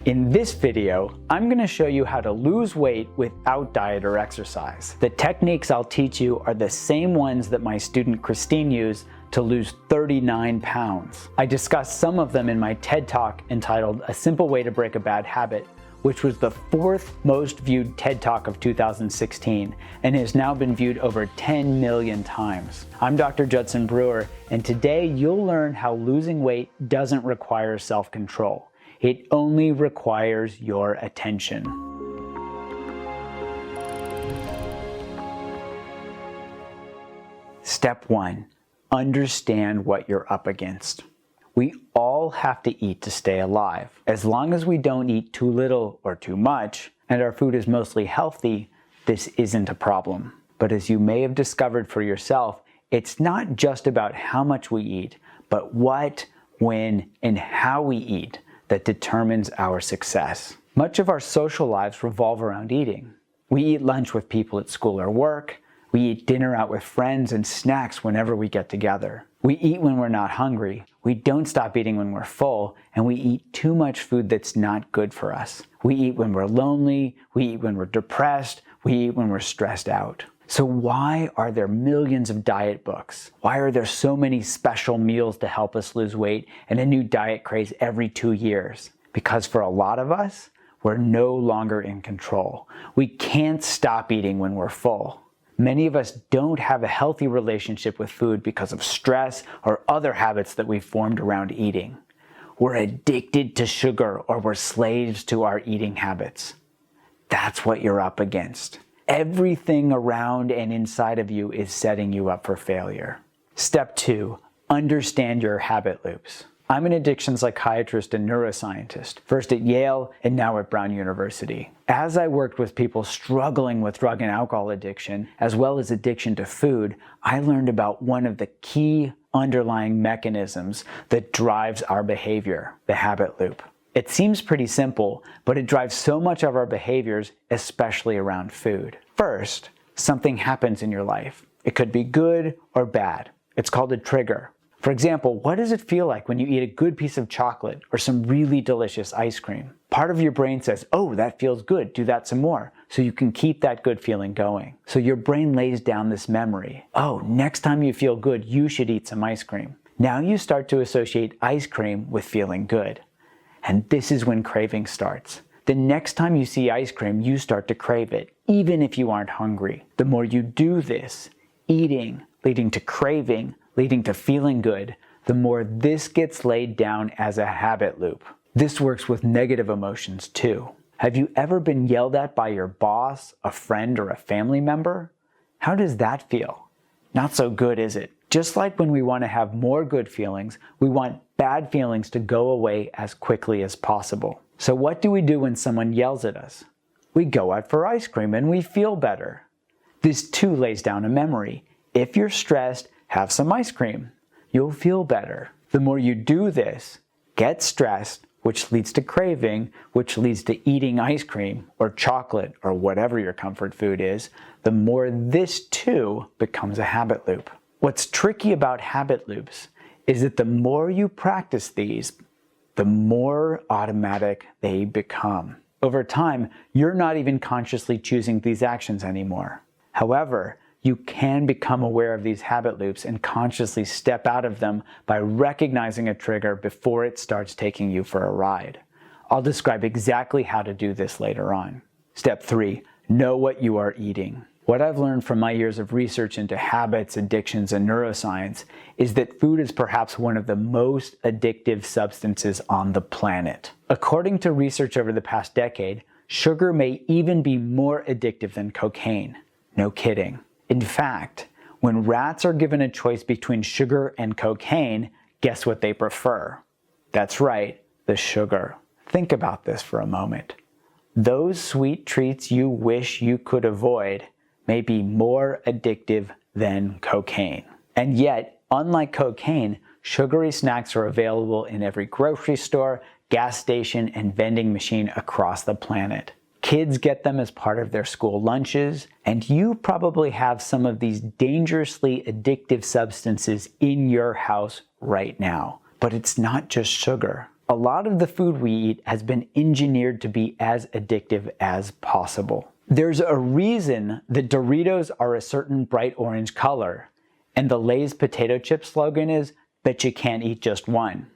In this video, I'm going to show you how to lose weight without diet or exercise. The techniques I'll teach you are the same ones that my student Christine used to lose 39 pounds. I discussed some of them in my TED Talk entitled A Simple Way to Break a Bad Habit, which was the 4th most viewed TED Talk of 2016 and has now been viewed over 10 million times. I'm Dr. Judson Brewer, and today you'll learn how losing weight doesn't require self-control. It only requires your attention. Step 1. Understand what you're up against. We all have to eat to stay alive. As long as we don't eat too little or too much, and our food is mostly healthy, this isn't a problem. But as you may have discovered for yourself, it's not just about how much we eat, but what, when, and how we eat that determines our success. Much of our social lives revolve around eating. We eat lunch with people at school or work. We eat dinner out with friends and snacks whenever we get together. We eat when we're not hungry. We don't stop eating when we're full, and we eat too much food that's not good for us. We eat when we're lonely. We eat when we're depressed. We eat when we're stressed out. So why are there millions of diet books? Why are there so many special meals to help us lose weight and a new diet craze every 2 years? Because for a lot of us, we're no longer in control. We can't stop eating when we're full. Many of us don't have a healthy relationship with food because of stress or other habits that we've formed around eating. We're addicted to sugar, or we're slaves to our eating habits. That's what you're up against. Everything around and inside of you is setting you up for failure. Step 2, understand your habit loops. I'm an addiction psychiatrist and neuroscientist, first at Yale and now at Brown University. As I worked with people struggling with drug and alcohol addiction, as well as addiction to food, I learned about one of the key underlying mechanisms that drives our behavior, the habit loop. It seems pretty simple, but it drives so much of our behaviors, especially around food. First, something happens in your life. It could be good or bad. It's called a trigger. For example, what does it feel like when you eat a good piece of chocolate or some really delicious ice cream? Part of your brain says, oh, that feels good, do that some more, so you can keep that good feeling going. So your brain lays down this memory. Oh, next time you feel good, you should eat some ice cream. Now you start to associate ice cream with feeling good. And this is when craving starts. The next time you see ice cream, you start to crave it, even if you aren't hungry. The more you do this, eating, leading to craving, leading to feeling good, the more this gets laid down as a habit loop. This works with negative emotions too. Have you ever been yelled at by your boss, a friend, or a family member? How does that feel? Not so good, is it? Just like when we want to have more good feelings, we want bad feelings to go away as quickly as possible. So what do we do when someone yells at us? We go out for ice cream and we feel better. This too lays down a memory. If you're stressed, have some ice cream. You'll feel better. The more you do this, get stressed, which leads to craving, which leads to eating ice cream or chocolate or whatever your comfort food is, the more this too becomes a habit loop. What's tricky about habit loops is that the more you practice these, the more automatic they become. Over time, you're not even consciously choosing these actions anymore. However, you can become aware of these habit loops and consciously step out of them by recognizing a trigger before it starts taking you for a ride. I'll describe exactly how to do this later on. Step 3, know what you are eating. What I've learned from my years of research into habits, addictions, and neuroscience is that food is perhaps one of the most addictive substances on the planet. According to research over the past decade, sugar may even be more addictive than cocaine. No kidding. In fact, when rats are given a choice between sugar and cocaine, guess what they prefer? That's right, the sugar. Think about this for a moment. Those sweet treats you wish you could avoid may be more addictive than cocaine. And yet, unlike cocaine, sugary snacks are available in every grocery store, gas station, and vending machine across the planet. Kids get them as part of their school lunches, and you probably have some of these dangerously addictive substances in your house right now. But it's not just sugar. A lot of the food we eat has been engineered to be as addictive as possible. There's a reason that Doritos are a certain bright orange color, and the Lay's potato chip slogan is, "Bet you can't eat just one."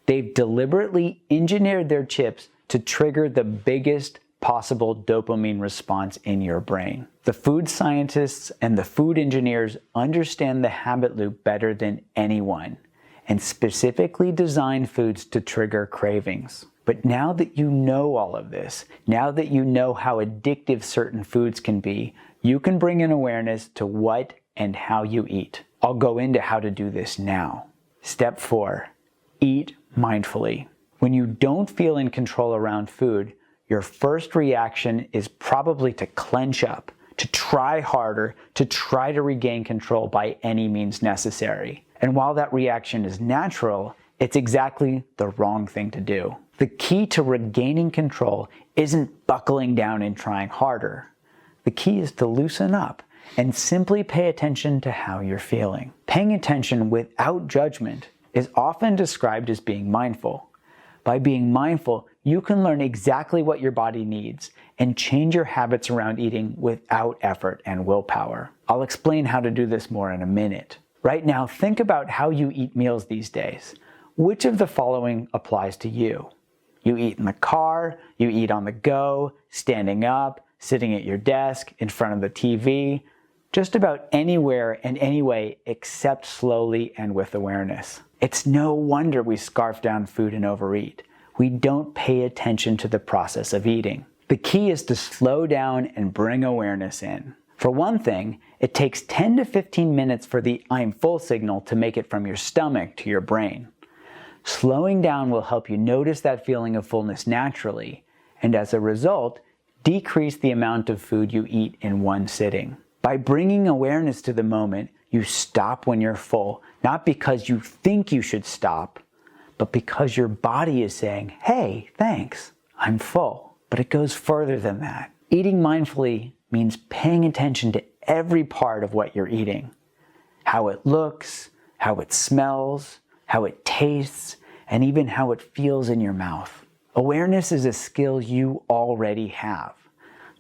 They've deliberately engineered their chips to trigger the biggest possible dopamine response in your brain. The food scientists and the food engineers understand the habit loop better than anyone, and specifically design foods to trigger cravings. But now that you know all of this, now that you know how addictive certain foods can be, you can bring an awareness to what and how you eat. I'll go into how to do this now. Step 4, eat mindfully. When you don't feel in control around food, your first reaction is probably to clench up, to try harder, to try to regain control by any means necessary. And while that reaction is natural, it's exactly the wrong thing to do. The key to regaining control isn't buckling down and trying harder. The key is to loosen up and simply pay attention to how you're feeling. Paying attention without judgment is often described as being mindful. By being mindful, you can learn exactly what your body needs and change your habits around eating without effort and willpower. I'll explain how to do this more in a minute. Right now, think about how you eat meals these days. Which of the following applies to you? You eat in the car, you eat on the go, standing up, sitting at your desk, in front of the TV, just about anywhere and any way except slowly and with awareness. It's no wonder we scarf down food and overeat. We don't pay attention to the process of eating. The key is to slow down and bring awareness in. For one thing, it takes 10 to 15 minutes for the "I'm full" signal to make it from your stomach to your brain. Slowing down will help you notice that feeling of fullness naturally, and as a result, decrease the amount of food you eat in one sitting. By bringing awareness to the moment, you stop when you're full, not because you think you should stop, but because your body is saying, "Hey, thanks, I'm full." But it goes further than that. Eating mindfully means paying attention to every part of what you're eating. How it looks, how it smells, how it tastes, and even how it feels in your mouth. Awareness is a skill you already have.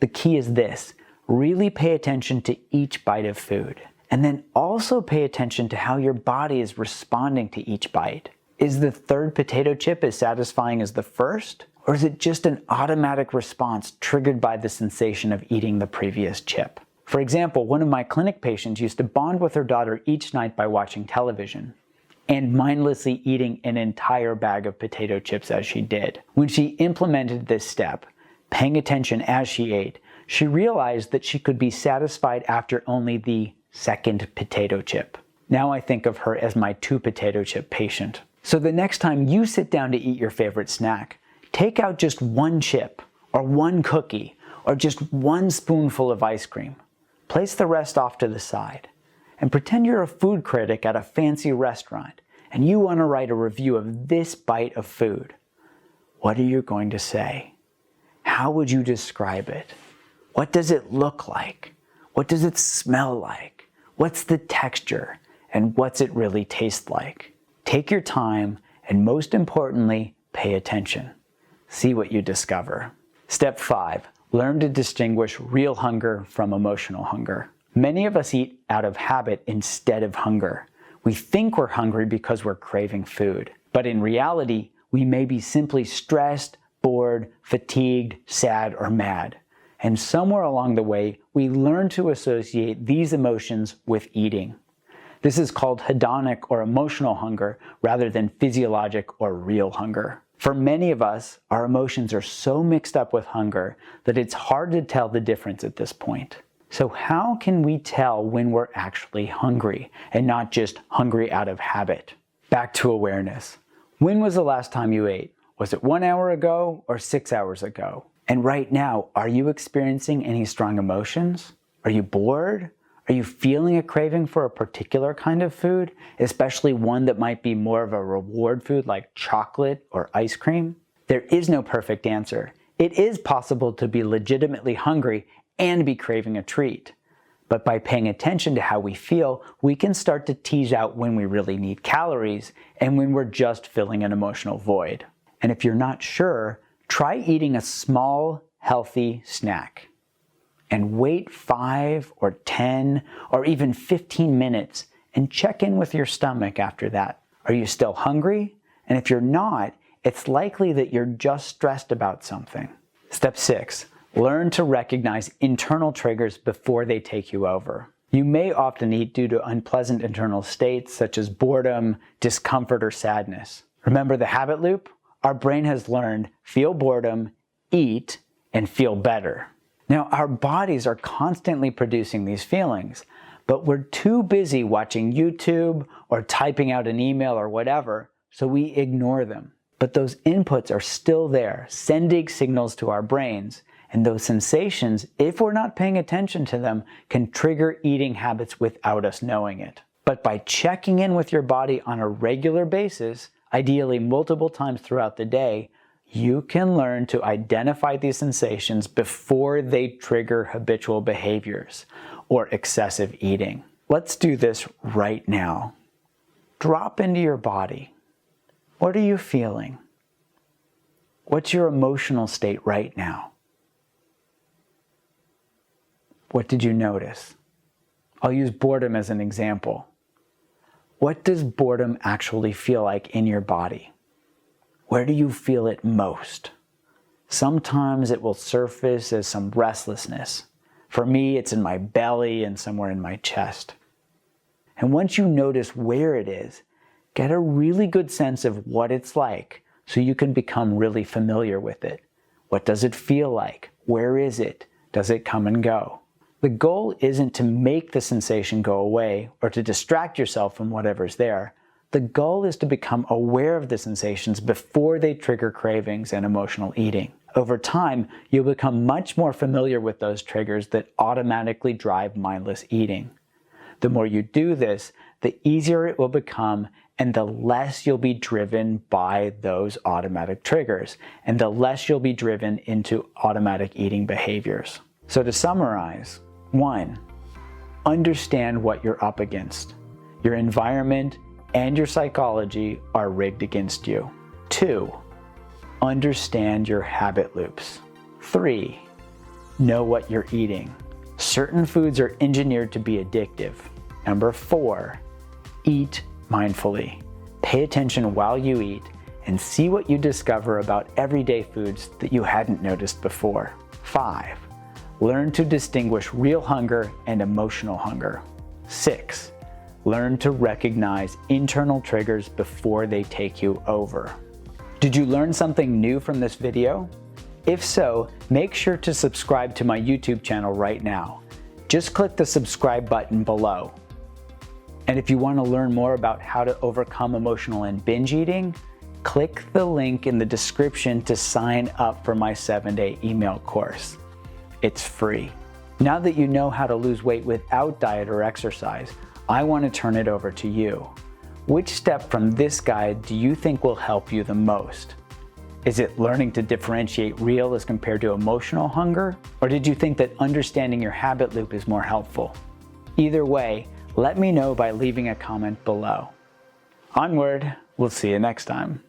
The key is this: really pay attention to each bite of food, and then also pay attention to how your body is responding to each bite. Is the third potato chip as satisfying as the first? Or is it just an automatic response triggered by the sensation of eating the previous chip? For example, one of my clinic patients used to bond with her daughter each night by watching television and mindlessly eating an entire bag of potato chips as she did. When she implemented this step, paying attention as she ate, she realized that she could be satisfied after only the second potato chip. Now I think of her as my 2 potato chip patient. So the next time you sit down to eat your favorite snack, take out just 1 chip, or 1 cookie, or just 1 spoonful of ice cream. Place the rest off to the side, and pretend you're a food critic at a fancy restaurant, and you want to write a review of this bite of food. What are you going to say? How would you describe it? What does it look like? What does it smell like? What's the texture? And what's it really taste like? Take your time, and most importantly, pay attention. See what you discover. Step 5, learn to distinguish real hunger from emotional hunger. Many of us eat out of habit instead of hunger. We think we're hungry because we're craving food. But in reality, we may be simply stressed, bored, fatigued, sad, or mad. And somewhere along the way, we learn to associate these emotions with eating. This is called hedonic or emotional hunger rather than physiologic or real hunger. For many of us, our emotions are so mixed up with hunger that it's hard to tell the difference at this point. So how can we tell when we're actually hungry and not just hungry out of habit? Back to awareness. When was the last time you ate? Was it 1 hour ago or 6 hours ago? And right now, are you experiencing any strong emotions? Are you bored? Are you feeling a craving for a particular kind of food, especially one that might be more of a reward food like chocolate or ice cream? There is no perfect answer. It is possible to be legitimately hungry and be craving a treat. But by paying attention to how we feel, we can start to tease out when we really need calories and when we're just filling an emotional void. And if you're not sure, try eating a small, healthy snack. And wait 5 or 10 or even 15 minutes and check in with your stomach after that. Are you still hungry? And if you're not, it's likely that you're just stressed about something. Step 6, learn to recognize internal triggers before they take you over. You may often eat due to unpleasant internal states such as boredom, discomfort, or sadness. Remember the habit loop? Our brain has learned feel boredom, eat, and feel better. Now, our bodies are constantly producing these feelings, but we're too busy watching YouTube or typing out an email or whatever, so we ignore them. But those inputs are still there, sending signals to our brains, and those sensations, if we're not paying attention to them, can trigger eating habits without us knowing it. But by checking in with your body on a regular basis, ideally multiple times throughout the day, you can learn to identify these sensations before they trigger habitual behaviors or excessive eating. Let's do this right now. Drop into your body. What are you feeling? What's your emotional state right now? What did you notice? I'll use boredom as an example. What does boredom actually feel like in your body? Where do you feel it most? Sometimes it will surface as some restlessness. For me, it's in my belly and somewhere in my chest. And once you notice where it is, get a really good sense of what it's like so you can become really familiar with it. What does it feel like? Where is it? Does it come and go? The goal isn't to make the sensation go away or to distract yourself from whatever's there. The goal is to become aware of the sensations before they trigger cravings and emotional eating. Over time, you'll become much more familiar with those triggers that automatically drive mindless eating. The more you do this, the easier it will become and the less you'll be driven by those automatic triggers and the less you'll be driven into automatic eating behaviors. So to summarize, 1, understand what you're up against. Your environment and your psychology are rigged against you. 2, understand your habit loops. 3, know what you're eating. Certain foods are engineered to be addictive. Number 4, eat mindfully. Pay attention while you eat and see what you discover about everyday foods that you hadn't noticed before. 5, learn to distinguish real hunger and emotional hunger. 6, learn to recognize internal triggers before they take you over. Did you learn something new from this video? If so, make sure to subscribe to my YouTube channel right now. Just click the subscribe button below. And if you want to learn more about how to overcome emotional and binge eating, click the link in the description to sign up for my 7-day email course. It's free. Now that you know how to lose weight without diet or exercise, I want to turn it over to you. Which step from this guide do you think will help you the most? Is it learning to differentiate real as compared to emotional hunger? Or did you think that understanding your habit loop is more helpful? Either way, let me know by leaving a comment below. Onward, we'll see you next time.